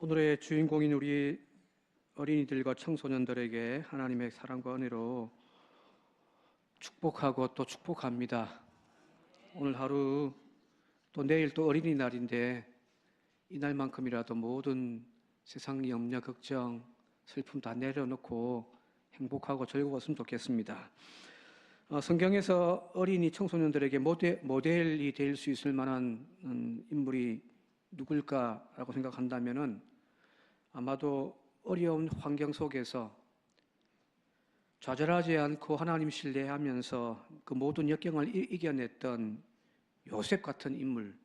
오늘의 주인공인 우리 어린이들과 청소년들에게 하나님의 사랑과 은혜로 축복하고 또 축복합니다. 오늘 하루 또 내일 또 어린이날인데 이날만큼이라도 모든 세상 염려, 걱정, 슬픔 다 내려놓고 행복하고 즐거웠으면 좋겠습니다. 성경에서 어린이 청소년들에게 모델이 될 수 있을 만한 인물이 누굴까라고 생각한다면은 아마도 어려운 환경 속에서 좌절하지 않고 하나님 신뢰하면서 그 모든 역경을 이겨냈던 요셉 같은 인물,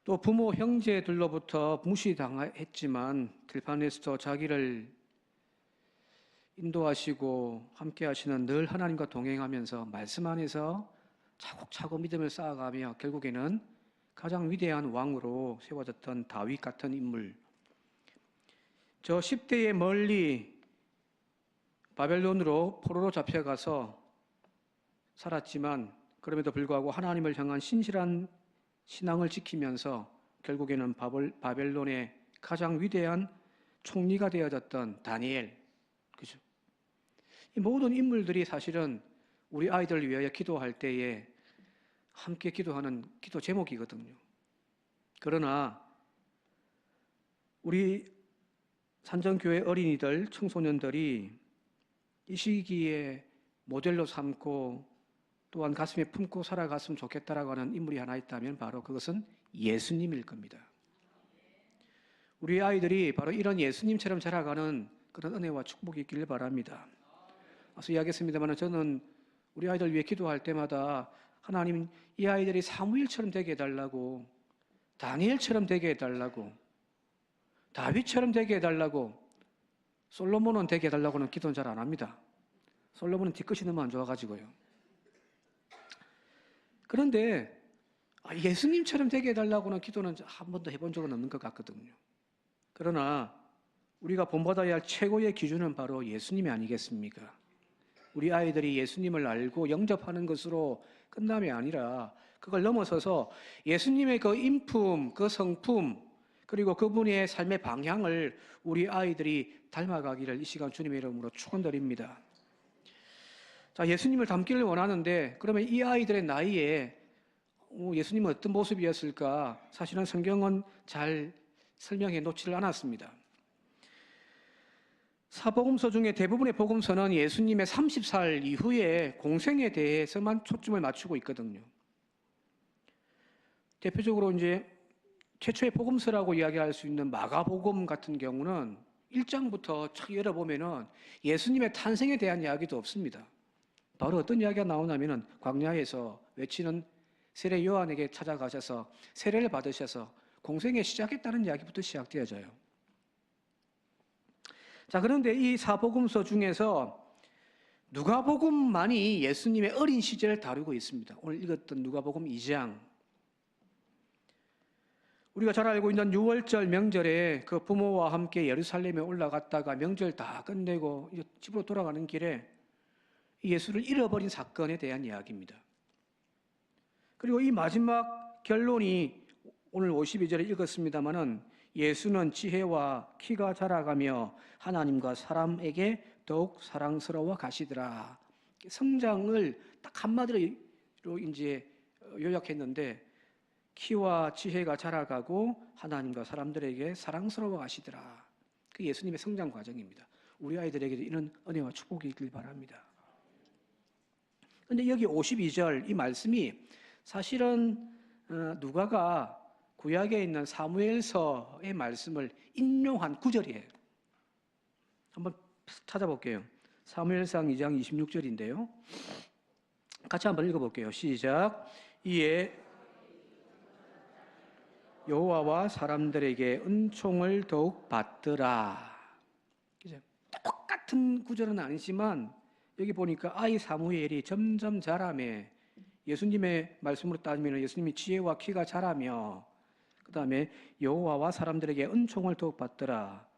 또 부모 형제들로부터 무시당했지만 들판에서도 자기를 인도하시고 함께 하시는 늘 하나님과 동행하면서 말씀 안에서 차곡차곡 믿음을 쌓아가며 결국에는 가장 위대한 왕으로 세워졌던 다윗 같은 인물. 저 10대에 멀리 바벨론으로 포로로 잡혀가서 살았지만 그럼에도 불구하고 하나님을 향한 신실한 신앙을 지키면서 결국에는 바벨론의 가장 위대한 총리가 되어졌던 다니엘. 그죠? 이 모든 인물들이 사실은 우리 아이들을 위하여 기도할 때에 함께 기도하는 기도 제목이거든요. 그러나 우리 산정교회 어린이들, 청소년들이 이 시기에 모델로 삼고 또한 가슴에 품고 살아갔으면 좋겠다라고 하는 인물이 하나 있다면 바로 그것은 예수님일 겁니다. 우리 아이들이 바로 이런 예수님처럼 자라가는 그런 은혜와 축복이 있기를 바랍니다. 앞서 이야기했습니다만 저는 우리 아이들 위해 기도할 때마다 하나님, 이 아이들이 사무엘처럼 되게 해달라고, 다니엘처럼 되게 해달라고, 다윗처럼 되게 해달라고, 솔로몬은 되게 해달라고는 기도는 잘 안 합니다. 솔로몬은 뒤끝이 너무 안 좋아가지고요. 그런데 예수님처럼 되게 해달라고는 기도는 한 번도 해본 적은 없는 것 같거든요. 그러나 우리가 본받아야 할 최고의 기준은 바로 예수님이 아니겠습니까? 우리 아이들이 예수님을 알고 영접하는 것으로 끝남이 아니라 그걸 넘어서서 예수님의 그 인품, 그 성품, 그리고 그분의 삶의 방향을 우리 아이들이 닮아가기를 이 시간 주님의 이름으로 축원드립니다. 자, 예수님을 닮기를 원하는데 그러면 이 아이들의 나이에 예수님은 어떤 모습이었을까? 사실은 성경은 잘 설명해 놓지를 않았습니다. 사복음서 중에 대부분의 복음서는 예수님의 30살 이후의 공생에 대해서만 초점을 맞추고 있거든요. 대표적으로 이제 최초의 복음서라고 이야기할 수 있는 마가복음 같은 경우는 1장부터 쫙 열어보면은 예수님의 탄생에 대한 이야기도 없습니다. 바로 어떤 이야기가 나오냐면은 광야에서 외치는 세례 요한에게 찾아가셔서 세례를 받으셔서 공생에 시작했다는 이야기부터 시작되어져요. 자, 그런데 이 사복음서 중에서 누가복음만이 예수님의 어린 시절을 다루고 있습니다. 오늘 읽었던 누가복음 2장. 우리가 잘 알고 있는 6월절 명절에 그 부모와 함께 예루살렘에 올라갔다가 명절 다 끝내고 집으로 돌아가는 길에 예수를 잃어버린 사건에 대한 이야기입니다. 그리고 이 마지막 결론이 오늘 52절에 읽었습니다마는 예수는 지혜와 키가 자라가며 하나님과 사람에게 더욱 사랑스러워 가시더라. 성장을 딱 한마디로 이제 요약했는데 키와 지혜가 자라가고 하나님과 사람들에게 사랑스러워 가시더라. 그 예수님의 성장 과정입니다. 우리 아이들에게도 이런 은혜와 축복이 있길 바랍니다. 그런데 여기 52절 이 말씀이 사실은 누가가 구약에 있는 사무엘서의 말씀을 인용한 구절이에요. 한번 찾아볼게요. 사무엘상 2장 26절인데요. 같이 한번 읽어볼게요. 시작. 이에 여호와와 사람들에게 은총을 더욱 받더라. 똑같은 구절은 아니지만 여기 보니까 아이 사무엘이 점점 자라며 예수님의 말씀으로 따지면 예수님이 지혜와 키가 자라며 그 다음에 여호와와 사람들에게 은총을 더욱 받더라.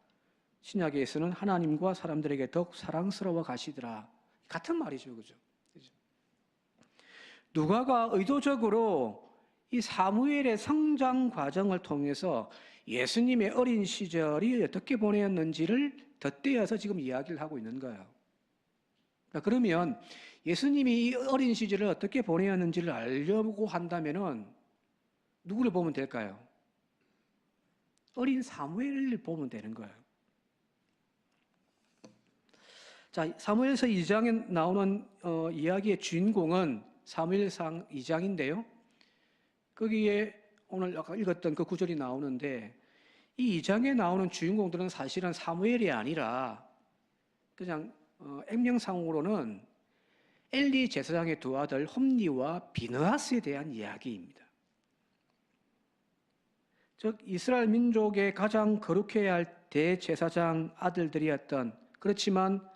신약에서는 하나님과 사람들에게 더욱 사랑스러워 가시더라. 같은 말이죠, 그죠? 누가가 의도적으로 이 사무엘의 성장 과정을 통해서 예수님의 어린 시절이 어떻게 보내었는지를 덧대어서 지금 이야기를 하고 있는 거예요. 그러면 예수님이 이 어린 시절을 어떻게 보내었는지를 알려고 한다면은 누구를 보면 될까요? 어린 사무엘을 보면 되는 거예요. 자, 사무엘서 2장에 나오는 이야기의 주인공은 사무엘상 2장인데요. 거기에 오늘 아까 읽었던 그 구절이 나오는데 이 2장에 나오는 주인공들은 사실은 사무엘이 아니라 그냥 액명상으로는 엘리 제사장의 두 아들 홈니와 비느하스에 대한 이야기입니다. 즉 이스라엘 민족의 가장 거룩해야 할 대제사장 아들들이었던, 그렇지만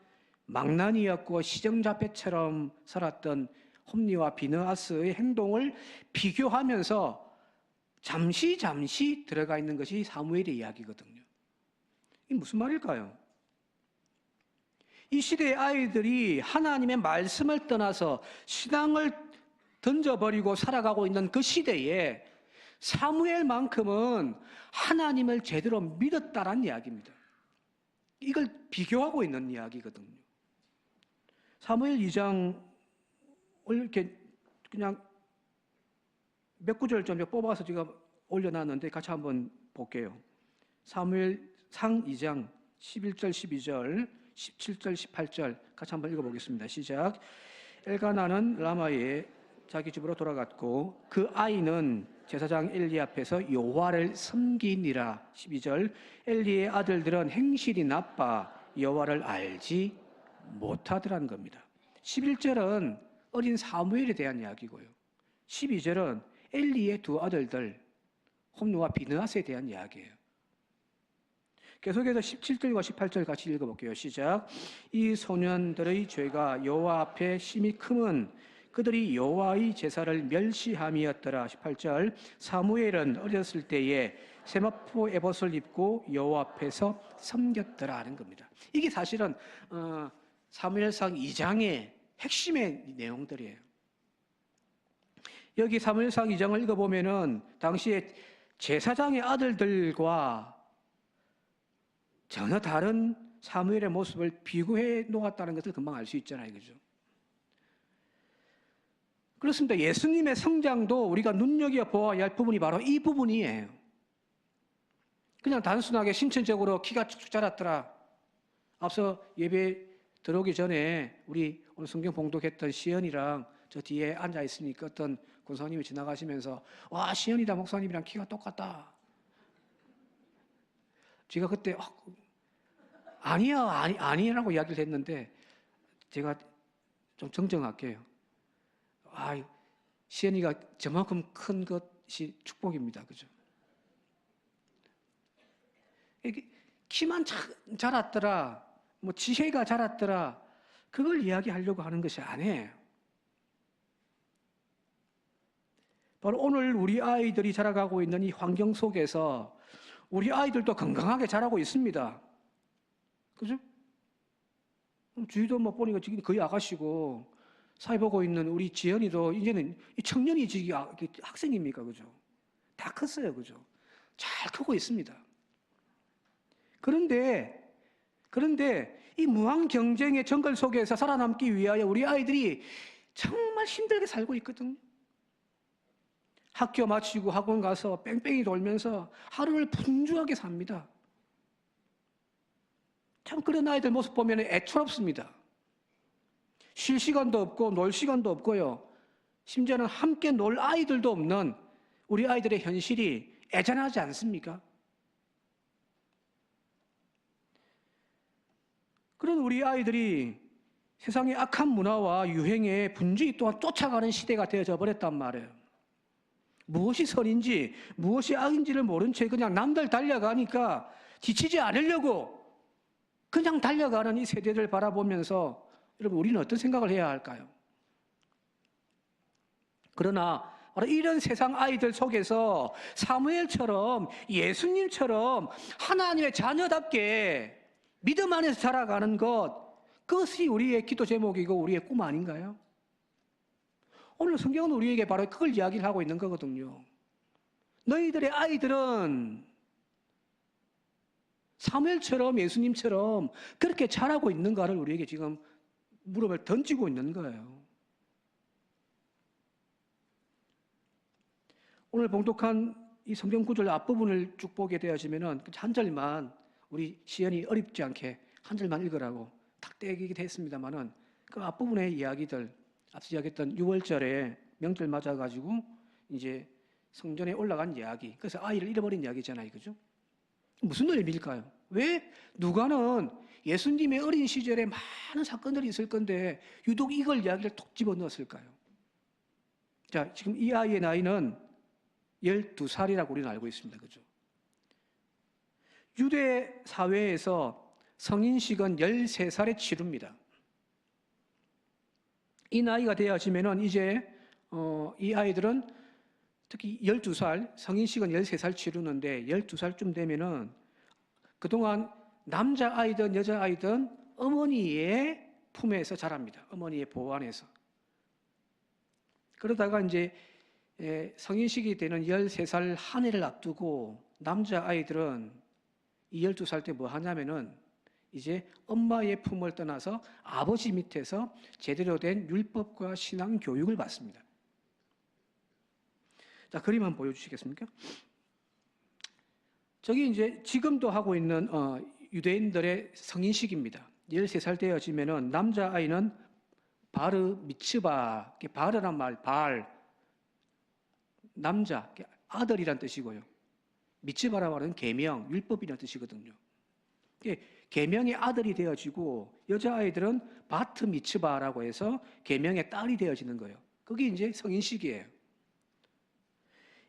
망나니였고 시정자패처럼 살았던 홈니와 비느하스의 행동을 비교하면서 잠시 들어가 있는 것이 사무엘의 이야기거든요. 이게 무슨 말일까요? 이 시대의 아이들이 하나님의 말씀을 떠나서 신앙을 던져버리고 살아가고 있는 그 시대에 사무엘만큼은 하나님을 제대로 믿었다라는 이야기입니다. 이걸 비교하고 있는 이야기거든요. 사무엘 2장을 이렇게 그냥 몇 구절 좀 뽑아서 제가 올려놨는데 같이 한번 볼게요. 사무엘상 2장 11절, 12절, 17절, 18절 같이 한번 읽어보겠습니다. 시작. 엘가나는 라마에 자기 집으로 돌아갔고 그 아이는 제사장 엘리 앞에서 여호와를 섬기니라. 12절. 엘리의 아들들은 행실이 나빠 여호와를 알지 못하더라는 겁니다. 11절은 어린 사무엘에 대한 이야기고요. 12절은 엘리의 두 아들들 홈니와 비느하스에 대한 이야기예요. 계속해서 17절과 18절 같이 읽어볼게요. 시작. 이 소년들의 죄가 여호와 앞에 심히 크면 그들이 여호와의 제사를 멸시함이었더라. 18절. 사무엘은 어렸을 때에 세마포 에봇을 입고 여호와 앞에서 섬겼더라 하는 겁니다. 이게 사실은 사무엘상 2장의 핵심의 내용들이에요. 여기 사무엘상 2장을 읽어보면은 당시에 제사장의 아들들과 전혀 다른 사무엘의 모습을 비교해 놓았다는 것을 금방 알 수 있잖아요. 그죠? 그렇습니다. 예수님의 성장도 우리가 눈여겨보아야 할 부분이 바로 이 부분이에요. 그냥 단순하게 신천적으로 키가 쭉쭉 자랐더라. 앞서 예배 들어오기 전에 우리 오늘 성경 봉독했던 시연이랑 저 뒤에 앉아 있으니까 어떤 권사님이 지나가시면서 와, 시연이다 목사님이랑 키가 똑같다. 제가 그때 아니라고 이야기를 했는데 제가 좀 정정할게요. 시연이가 저만큼 큰 것이 축복입니다. 그죠? 키만 자랐더라, 뭐 지혜가 자랐더라, 그걸 이야기하려고 하는 것이 아니에요. 바로 오늘 우리 아이들이 자라가고 있는 이 환경 속에서 우리 아이들도 건강하게 자라고 있습니다. 그죠? 주위도 뭐 보니까 지금 거의 아가씨고, 사회 보고 있는 우리 지연이도 이제는 청년이 지금 학생입니까? 그죠? 다 컸어요. 그죠? 잘 크고 있습니다. 그런데 이 무한 경쟁의 정글 속에서 살아남기 위하여 우리 아이들이 정말 힘들게 살고 있거든요. 학교 마치고 학원 가서 뺑뺑이 돌면서 하루를 분주하게 삽니다. 참 그런 아이들 모습 보면 애처롭습니다. 쉴 시간도 없고 놀 시간도 없고요. 심지어는 함께 놀 아이들도 없는 우리 아이들의 현실이 애잔하지 않습니까? 그런 우리 아이들이 세상의 악한 문화와 유행에 분주히 또한 쫓아가는 시대가 되어져 버렸단 말이에요. 무엇이 선인지 무엇이 악인지를 모른 채 그냥 남들 달려가니까 지치지 않으려고 그냥 달려가는 이 세대를 바라보면서 여러분, 우리는 어떤 생각을 해야 할까요? 그러나 바로 이런 세상 아이들 속에서 사무엘처럼 예수님처럼 하나님의 자녀답게 믿음 안에서 자라가는 것, 그것이 우리의 기도 제목이고 우리의 꿈 아닌가요? 오늘 성경은 우리에게 바로 그걸 이야기를 하고 있는 거거든요. 너희들의 아이들은 사무엘처럼 예수님처럼 그렇게 자라고 있는가를 우리에게 지금 물음을 던지고 있는 거예요. 오늘 봉독한 이 성경 구절 앞부분을 쭉 보게 되어지면은 한 절만 우리 시연이 어렵지 않게 한 절만 읽으라고 탁 떼기도 했습니다만은 그 앞부분의 이야기들, 앞서 이야기했던 6월절에 명절 맞아가지고 이제 성전에 올라간 이야기, 그래서 아이를 잃어버린 이야기잖아요, 그죠? 무슨 의미일까요? 왜 누가는 예수님의 어린 시절에 많은 사건들이 있을 건데 유독 이걸 이야기를 톡 집어넣었을까요? 자, 지금 이 아이의 나이는 12살이라고 우리는 알고 있습니다. 그죠? 유대 사회에서 성인식은 13살에 치릅니다. 이 나이가 되어지면은 이제 이 아이들은 특히 12살, 성인식은 13살 치르는데 12살쯤 되면은 그동안 남자아이든 여자아이든 어머니의 품에서 자랍니다. 어머니의 보호 안에서. 그러다가 이제 성인식이 되는 13살 한 해를 앞두고 남자아이들은 이 12살 때 뭐 하냐면은 이제 엄마의 품을 떠나서 아버지 밑에서 제대로 된 율법과 신앙 교육을 받습니다. 자, 그림 한번 보여주시겠습니까? 저기 이제 지금도 하고 있는 유대인들의 성인식입니다. 13살 되어지면은 남자아이는 바르 미츠바, 바르란 말, 남자, 아들이란 뜻이고요. 미츠바라 말은 계명, 율법이란 뜻이거든요. 계명의 아들이 되어지고 여자아이들은 바트 미츠바라고 해서 계명의 딸이 되어지는 거예요. 그게 이제 성인식이에요.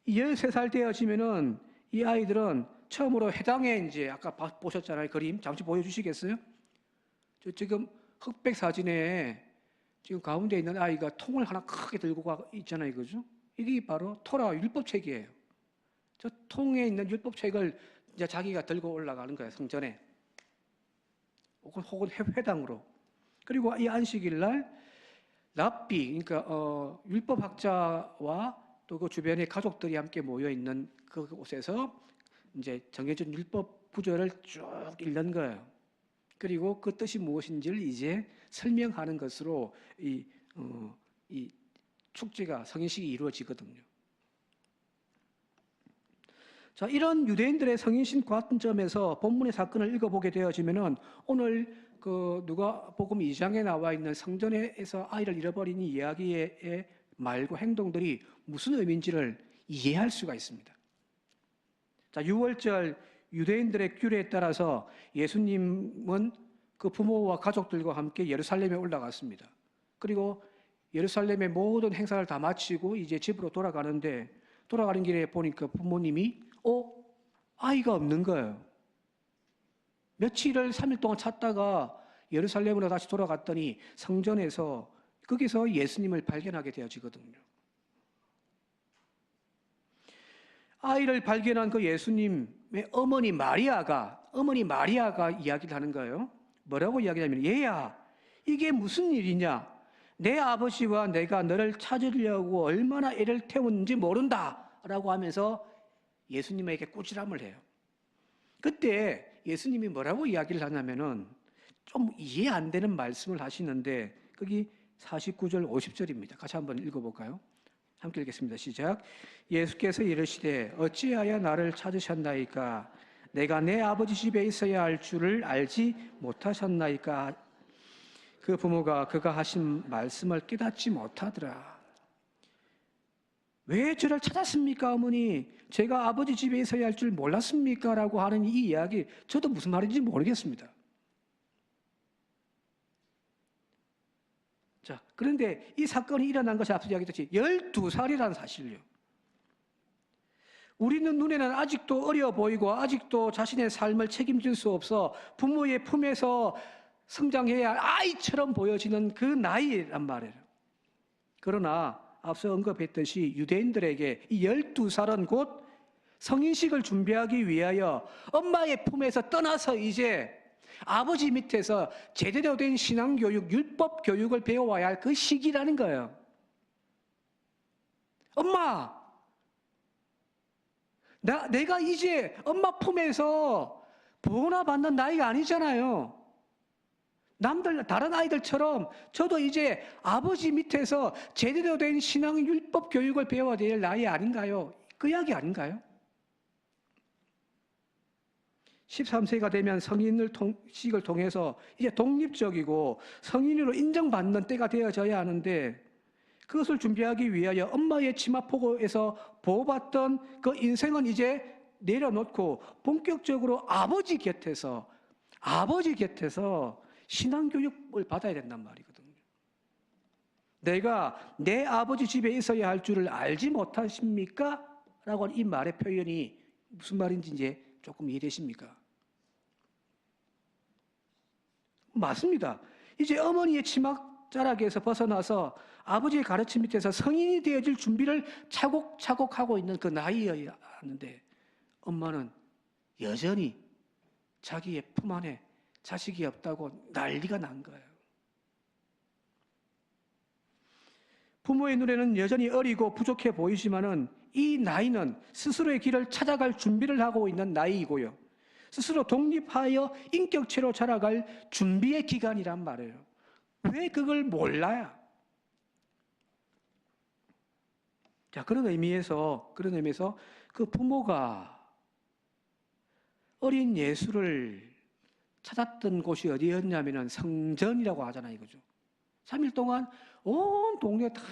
13살 되어지면은 이 아이들은 처음으로 해당에 이제 아까 보셨잖아요. 그림 잠시 보여주시겠어요? 지금 흑백 사진에 지금 가운데 있는 아이가 통을 하나 크게 들고 있잖아요. 그죠? 이게 바로 토라 율법책이에요. 저 통에 있는 율법책을 이제 자기가 들고 올라가는 거예요. 성전에. 혹은 회당으로. 그리고 이 안식일 날 랍비, 그러니까 율법학자와 또 그 주변의 가족들이 함께 모여 있는 그곳에서 이제 정해진 율법 구절을 쭉 읽는 거예요. 그리고 그 뜻이 무엇인지를 이제 설명하는 것으로 이 축제가 성인식이 이루어지거든요. 자, 이런 유대인들의 성인식 관점에서 본문의 사건을 읽어보게 되어지면은 오늘 그 누가복음 2장에 나와 있는 성전에서 아이를 잃어버린 이야기의 말과 행동들이 무슨 의미인지를 이해할 수가 있습니다. 자, 6월절 유대인들의 규례에 따라서 예수님은 그 부모와 가족들과 함께 예루살렘에 올라갔습니다. 그리고 예루살렘의 모든 행사를 다 마치고 이제 집으로 돌아가는데 돌아가는 길에 보니까 부모님이 아이가 없는 거예요. 며칠을 3일 동안 찾다가 예루살렘으로 다시 돌아갔더니 성전에서 거기서 예수님을 발견하게 되어지거든요. 아이를 발견한 그 예수님의 어머니 마리아가 이야기를 하는 거예요. 뭐라고 이야기하냐면 얘야 이게 무슨 일이냐? 내 아버지와 내가 너를 찾으려고 얼마나 애를 태웠는지 모른다 라고 하면서 예수님에게 꾸지람을 해요. 그때 예수님이 뭐라고 이야기를 하냐면은 좀 이해 안 되는 말씀을 하시는데 거기 49절 50절입니다. 같이 한번 읽어볼까요? 함께 읽겠습니다. 시작. 예수께서 이르시되 어찌하여 나를 찾으셨나이까? 내가 내 아버지 집에 있어야 할 줄을 알지 못하셨나이까? 그 부모가 그가 하신 말씀을 깨닫지 못하더라. 왜 저를 찾았습니까, 어머니? 제가 아버지 집에 있어야 할 줄 몰랐습니까? 라고 하는 이 이야기, 저도 무슨 말인지 모르겠습니다. 자, 그런데 이 사건이 일어난 것이 앞서 이야기했듯이 12살이라는 사실이요. 우리는 눈에는 아직도 어려 보이고 아직도 자신의 삶을 책임질 수 없어 부모의 품에서 성장해야 할 아이처럼 보여지는 그 나이란 말이에요. 그러나 앞서 언급했듯이 유대인들에게 이 12살은 곧 성인식을 준비하기 위하여 엄마의 품에서 떠나서 이제 아버지 밑에서 제대로 된 신앙교육, 율법 교육을 배워와야 할 그 시기라는 거예요. 엄마, 내가 이제 엄마 품에서 보호받는 나이가 아니잖아요. 다른 아이들처럼 저도 이제 아버지 밑에서 제대로 된 신앙 율법 교육을 배워야 될 나이 아닌가요? 그 이야기 아닌가요? 13세가 되면 성인식을 통해서 이제 독립적이고 성인으로 인정받는 때가 되어져야 하는데, 그것을 준비하기 위하여 엄마의 치마포고에서 보호받던 그 인생은 이제 내려놓고 본격적으로 아버지 곁에서 신앙교육을 받아야 된단 말이거든요. 내가 내 아버지 집에 있어야 할 줄을 알지 못하십니까? 라고 하는 이 말의 표현이 무슨 말인지 이제 조금 이해되십니까? 맞습니다. 이제 어머니의 치맛자락에서 벗어나서 아버지의 가르침 밑에서 성인이 되어질 준비를 차곡차곡 하고 있는 그 나이여야 하는데, 엄마는 여전히 자기의 품 안에 자식이 없다고 난리가 난 거예요. 부모의 눈에는 여전히 어리고 부족해 보이지만은 이 나이는 스스로의 길을 찾아갈 준비를 하고 있는 나이이고요. 스스로 독립하여 인격체로 자라갈 준비의 기간이란 말이에요. 왜 그걸 몰라요? 자, 그런 의미에서 그 부모가 어린 예수를 찾았던 곳이 어디였냐면은 성전이라고 하잖아요, 이거죠. 3일 동안 온 동네 다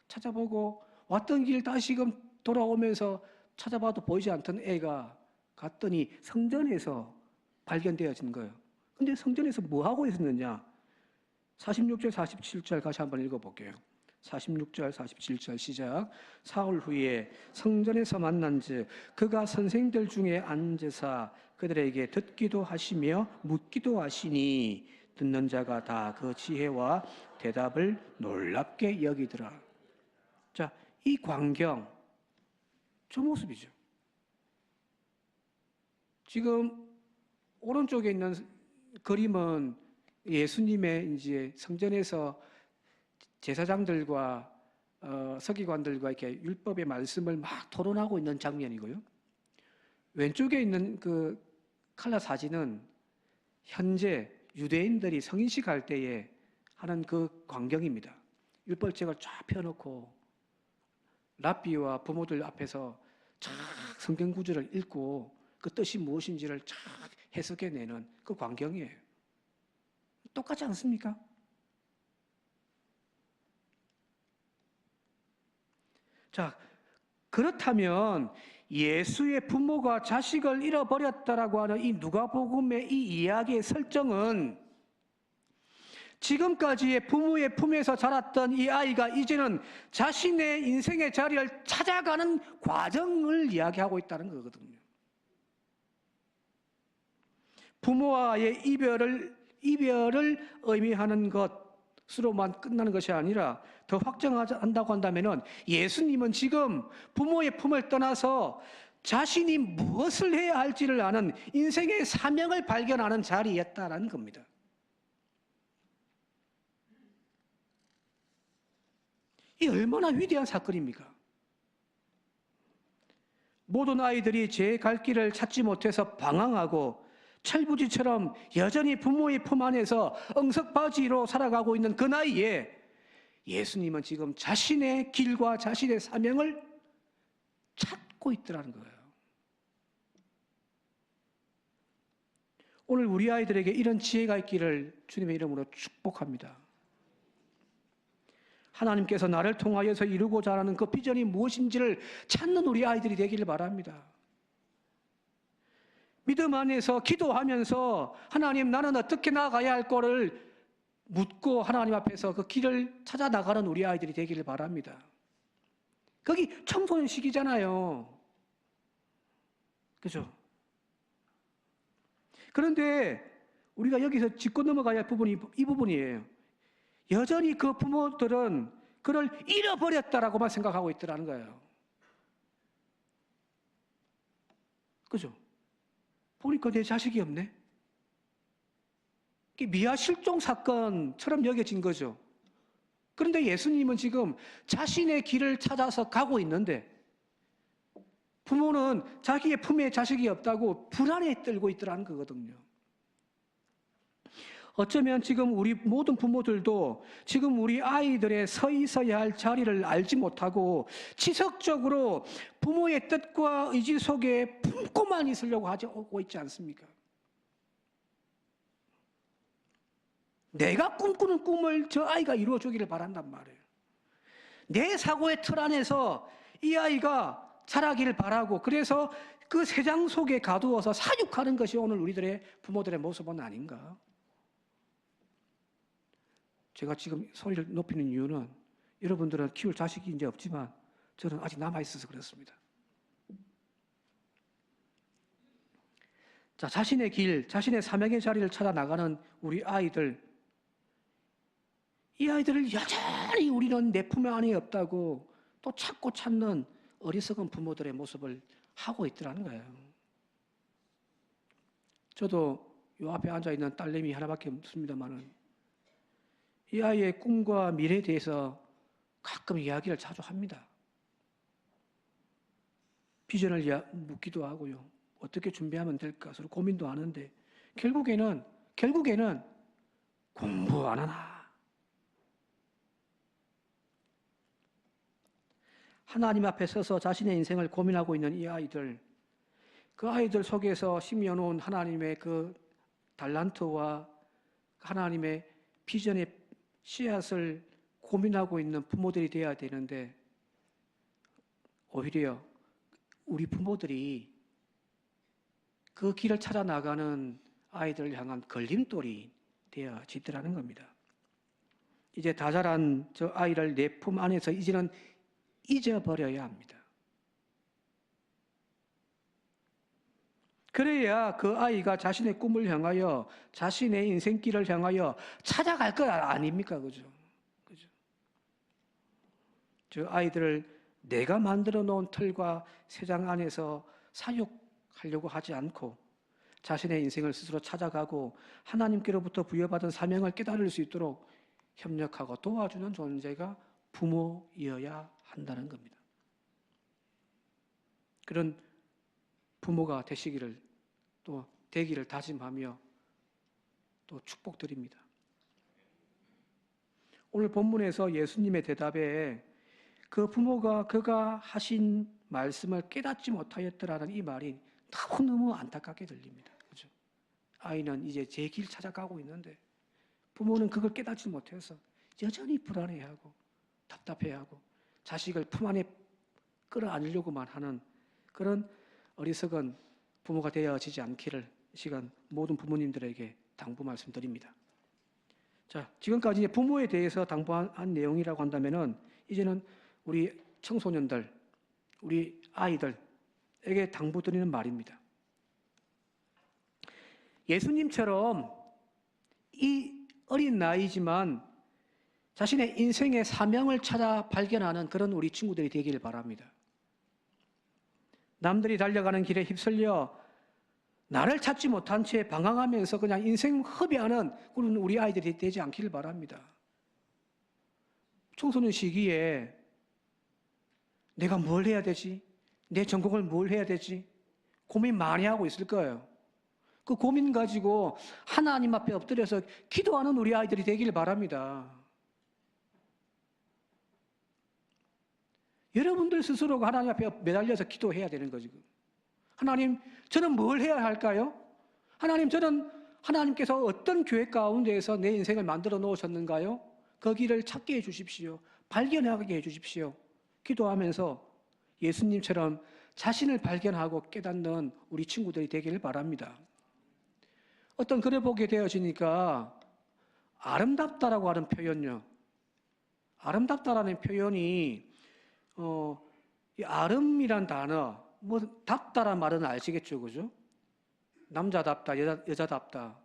찾아보고 왔던 길 다시금 돌아오면서 찾아봐도 보이지 않던 애가 갔더니 성전에서 발견되어진 거예요. 근데 성전에서 뭐 하고 있었느냐? 46절, 47절 같이 한번 읽어볼게요. 46절, 47절 시작. 사흘 후에 성전에서 만난즉 그가 선생들 중에 앉으사 그들에게 듣기도 하시며 묻기도 하시니 듣는 자가 다 그 지혜와 대답을 놀랍게 여기더라. 자, 이 광경, 저 모습이죠. 지금 오른쪽에 있는 그림은 예수님의 이제 성전에서 제사장들과 서기관들과 이렇게 율법의 말씀을 막 토론하고 있는 장면이고요. 왼쪽에 있는 그 칼라 사진은 현재 유대인들이 성인식 할 때에 하는 그 광경입니다. 율법책을 쫙 펴놓고 랍비와 부모들 앞에서 쫙 성경 구절을 읽고 그 뜻이 무엇인지를 쫙 해석해내는 그 광경이에요. 똑같지 않습니까? 자, 그렇다면 예수의 부모가 자식을 잃어버렸다라고 하는 이 누가복음의 이 이야기의 설정은 지금까지의 부모의 품에서 자랐던 이 아이가 이제는 자신의 인생의 자리를 찾아가는 과정을 이야기하고 있다는 거거든요. 부모와의 이별을 의미하는 것으로만 끝나는 것이 아니라 더 확정한다고 한다면 예수님은 지금 부모의 품을 떠나서 자신이 무엇을 해야 할지를 아는 인생의 사명을 발견하는 자리였다는 겁니다. 이 얼마나 위대한 사건입니까? 모든 아이들이 제 갈 길을 찾지 못해서 방황하고 철부지처럼 여전히 부모의 품 안에서 엉석바지로 살아가고 있는 그 나이에 예수님은 지금 자신의 길과 자신의 사명을 찾고 있더라는 거예요. 오늘 우리 아이들에게 이런 지혜가 있기를 주님의 이름으로 축복합니다. 하나님께서 나를 통하여서 이루고자 하는 그 비전이 무엇인지를 찾는 우리 아이들이 되기를 바랍니다. 믿음 안에서 기도하면서 하나님, 나는 어떻게 나아가야 할 거를 묻고 하나님 앞에서 그 길을 찾아 나가는 우리 아이들이 되기를 바랍니다. 거기 청소년 시기잖아요. 그죠? 그런데 우리가 여기서 짚고 넘어가야 할 부분이 이 부분이에요. 여전히 그 부모들은 그를 잃어버렸다라고만 생각하고 있더라는 거예요. 그죠? 보니까 내 자식이 없네? 미아 실종 사건처럼 여겨진 거죠. 그런데 예수님은 지금 자신의 길을 찾아서 가고 있는데 부모는 자기의 품에 자식이 없다고 불안에 떨고 있더라는 거거든요. 어쩌면 지금 우리 모든 부모들도 지금 우리 아이들의 서 있어야 할 자리를 알지 못하고 지속적으로 부모의 뜻과 의지 속에 품고만 있으려고 하고 있지 않습니까? 내가 꿈꾸는 꿈을 저 아이가 이루어주기를 바란단 말이에요. 내 사고의 틀 안에서 이 아이가 자라기를 바라고 그래서 그 세상 속에 가두어서 사육하는 것이 오늘 우리들의 부모들의 모습은 아닌가? 제가 지금 소리를 높이는 이유는 여러분들은 키울 자식이 이제 없지만 저는 아직 남아있어서 그렇습니다. 자, 자신의 길, 자신의 사명의 자리를 찾아 나가는 우리 아이들, 이 아이들을 여전히 우리는 내 품 안에 없다고 또 찾고 찾는 어리석은 부모들의 모습을 하고 있더라는 거예요. 저도 이 앞에 앉아있는 딸내미 하나밖에 없습니다만은 이 아이의 꿈과 미래에 대해서 가끔 이야기를 자주 합니다. 비전을 묻기도 하고요. 어떻게 준비하면 될까 서로 고민도 하는데 결국에는 공부 안 하나? 하나님 앞에 서서 자신의 인생을 고민하고 있는 이 아이들, 그 아이들 속에서 심어놓은 하나님의 그 달란트와 하나님의 비전의 씨앗을 고민하고 있는 부모들이 되어야 되는데 오히려 우리 부모들이 그 길을 찾아 나가는 아이들을 향한 걸림돌이 되어지더라는 겁니다. 이제 다 자란 저 아이를 내 품 안에서 이제는 잊어버려야 합니다. 그래야 그 아이가 자신의 꿈을 향하여 자신의 인생길을 향하여 찾아갈 거 아닙니까? 그죠? 저 아이들을 내가 만들어 놓은 틀과 세상 안에서 사육하려고 하지 않고 자신의 인생을 스스로 찾아가고 하나님께로부터 부여받은 사명을 깨달을 수 있도록 협력하고 도와주는 존재가 부모이어야 한다는 겁니다. 그런 부모가 되시기를 또 되기를 다짐하며 또 축복드립니다. 오늘 본문에서 예수님의 대답에 그 부모가 그가 하신 말씀을 깨닫지 못하였더라는 이 말이 너무너무 안타깝게 들립니다. 그죠? 아이는 이제 제 길 찾아가고 있는데 부모는 그걸 깨닫지 못해서 여전히 불안해하고 답답해하고 자식을 품 안에 끌어안으려고만 하는 그런 어리석은 부모가 되어지지 않기를 시간 모든 부모님들에게 당부 말씀드립니다. 자, 지금까지 부모에 대해서 당부한 내용이라고 한다면은 이제는 우리 청소년들, 우리 아이들에게 당부드리는 말입니다. 예수님처럼 이 어린 나이지만 자신의 인생의 사명을 찾아 발견하는 그런 우리 친구들이 되기를 바랍니다. 남들이 달려가는 길에 휩쓸려 나를 찾지 못한 채 방황하면서 그냥 인생 허비하는 그런 우리 아이들이 되지 않기를 바랍니다. 청소년 시기에 내가 뭘 해야 되지? 내 전공을 뭘 해야 되지? 고민 많이 하고 있을 거예요. 그 고민 가지고 하나님 앞에 엎드려서 기도하는 우리 아이들이 되기를 바랍니다. 여러분들 스스로가 하나님 앞에 매달려서 기도해야 되는 거지. 하나님, 저는 뭘 해야 할까요? 하나님, 저는 하나님께서 어떤 교회 가운데에서 내 인생을 만들어 놓으셨는가요? 그 길을 찾게 해 주십시오. 발견하게 해 주십시오. 기도하면서 예수님처럼 자신을 발견하고 깨닫는 우리 친구들이 되기를 바랍니다. 어떤 글을 보게 되어지니까 아름답다라고 하는 표현요. 아름답다라는 표현이 이 아름이란 단어, 뭐 답다란 말은 아시겠죠, 그죠? 남자답다, 여자답다,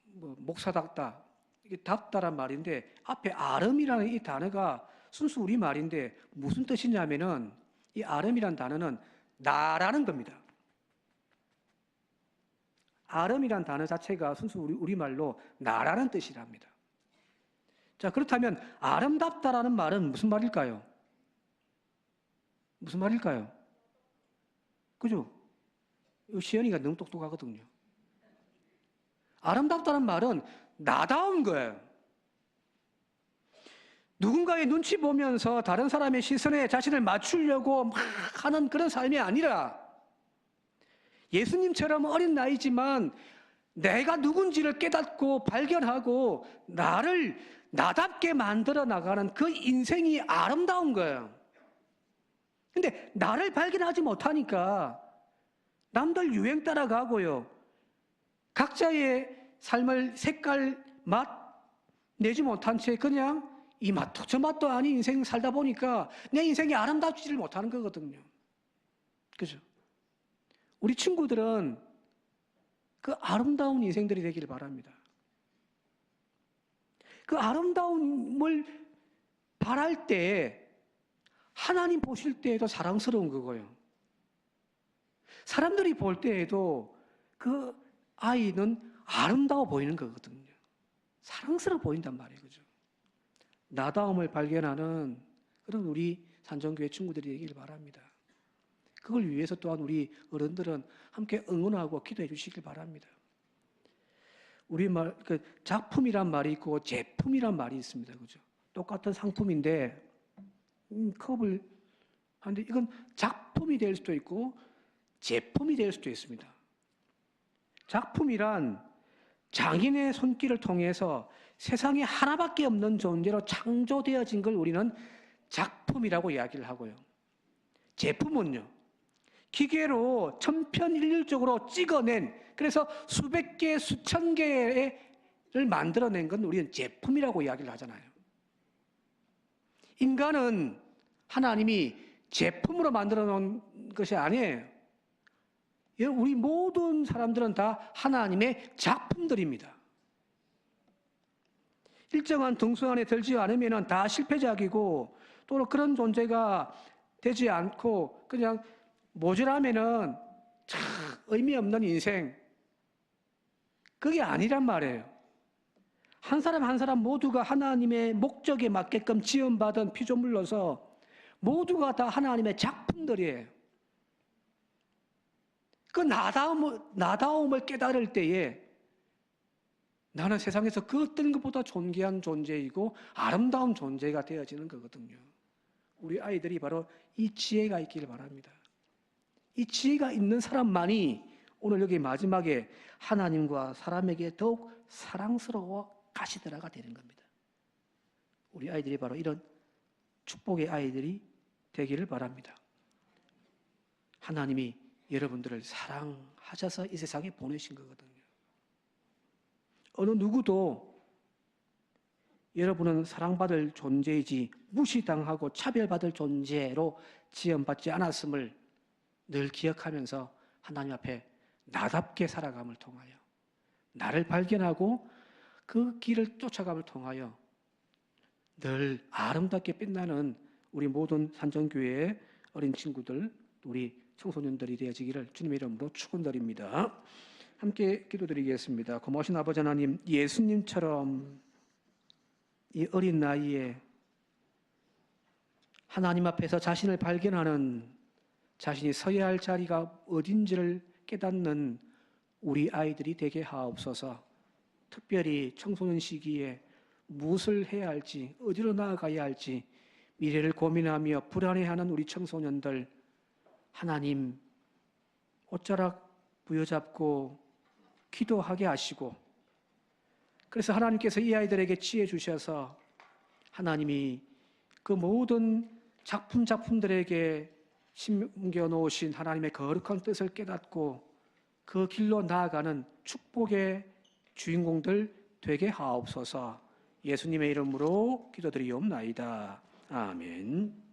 뭐 목사답다, 이게 답다란 말인데 앞에 아름이라는 이 단어가 순수 우리 말인데 무슨 뜻이냐면은 이 아름이란 단어는 나라는 겁니다. 아름이란 단어 자체가 순수 우리 말로 나라는 뜻이랍니다. 자, 그렇다면 아름답다라는 말은 무슨 말일까요? 무슨 말일까요? 그죠? 시연이가 너무 똑똑하거든요. 아름답다는 말은 나다운 거예요. 누군가의 눈치 보면서 다른 사람의 시선에 자신을 맞추려고 막 하는 그런 삶이 아니라 예수님처럼 어린 나이지만 내가 누군지를 깨닫고 발견하고 나를 나답게 만들어 나가는 그 인생이 아름다운 거예요. 근데 나를 발견하지 못하니까 남들 유행 따라가고요. 각자의 삶을 색깔, 맛 내지 못한 채 그냥 이 맛도 저 맛도 아닌 인생 살다 보니까 내 인생이 아름답지를 못하는 거거든요. 그죠? 우리 친구들은 그 아름다운 인생들이 되기를 바랍니다. 그 아름다움을 바랄 때 하나님 보실 때에도 사랑스러운 거고요. 사람들이 볼 때에도 그 아이는 아름다워 보이는 거거든요. 사랑스러워 보인단 말이에요. 그죠? 나다움을 발견하는 그런 우리 산정교회 친구들이 되길 바랍니다. 그걸 위해서 또한 우리 어른들은 함께 응원하고 기도해 주시길 바랍니다. 우리 작품이란 말이 있고 제품이란 말이 있습니다. 그죠? 똑같은 상품인데, 컵을 하는데 이건 작품이 될 수도 있고 제품이 될 수도 있습니다. 작품이란 장인의 손길을 통해서 세상에 하나밖에 없는 존재로 창조되어진 걸 우리는 작품이라고 이야기를 하고요. 제품은요, 기계로 천편일률적으로 찍어낸, 그래서 수백 개, 수천 개를 만들어낸 건 우리는 제품이라고 이야기를 하잖아요. 인간은 하나님이 제품으로 만들어 놓은 것이 아니에요. 우리 모든 사람들은 다 하나님의 작품들입니다. 일정한 등수 안에 들지 않으면 다 실패작이고, 또는 그런 존재가 되지 않고 그냥 모자라면은 참 의미 없는 인생, 그게 아니란 말이에요. 한 사람 한 사람 모두가 하나님의 목적에 맞게끔 지음받은 피조물로서 모두가 다 하나님의 작품들이에요. 그 나다움을 깨달을 때에 나는 세상에서 그 어떤 것보다 존귀한 존재이고 아름다운 존재가 되어지는 거거든요. 우리 아이들이 바로 이 지혜가 있기를 바랍니다. 이 지혜가 있는 사람만이 오늘 여기 마지막에 하나님과 사람에게 더욱 사랑스러워 가시더라가 되는 겁니다. 우리 아이들이 바로 이런 축복의 아이들이 되기를 바랍니다. 하나님이 여러분들을 사랑하셔서 이 세상에 보내신 거거든요. 어느 누구도 여러분은 사랑받을 존재이지 무시당하고 차별받을 존재로 지음받지 않았음을 늘 기억하면서 하나님 앞에 나답게 살아감을 통하여, 나를 발견하고 그 길을 쫓아감을 통하여 늘 아름답게 빛나는 우리 모든 산정교회의 어린 친구들, 우리 청소년들이 되어지기를 주님의 이름으로 축원드립니다. 함께 기도드리겠습니다. 고마우신 아버지 하나님, 예수님처럼 이 어린 나이에 하나님 앞에서 자신을 발견하는, 자신이 서야 할 자리가 어딘지를 깨닫는 우리 아이들이 되게 하옵소서. 특별히 청소년 시기에 무엇을 해야 할지, 어디로 나아가야 할지 미래를 고민하며 불안해하는 우리 청소년들, 하나님 옷자락 부여잡고 기도하게 하시고, 그래서 하나님께서 이 아이들에게 지혜 주셔서 하나님이 그 모든 작품들에게 심겨 놓으신 하나님의 거룩한 뜻을 깨닫고 그 길로 나아가는 축복의 주인공들 되게 하옵소서. 예수님의 이름으로 기도드리옵나이다. 아멘.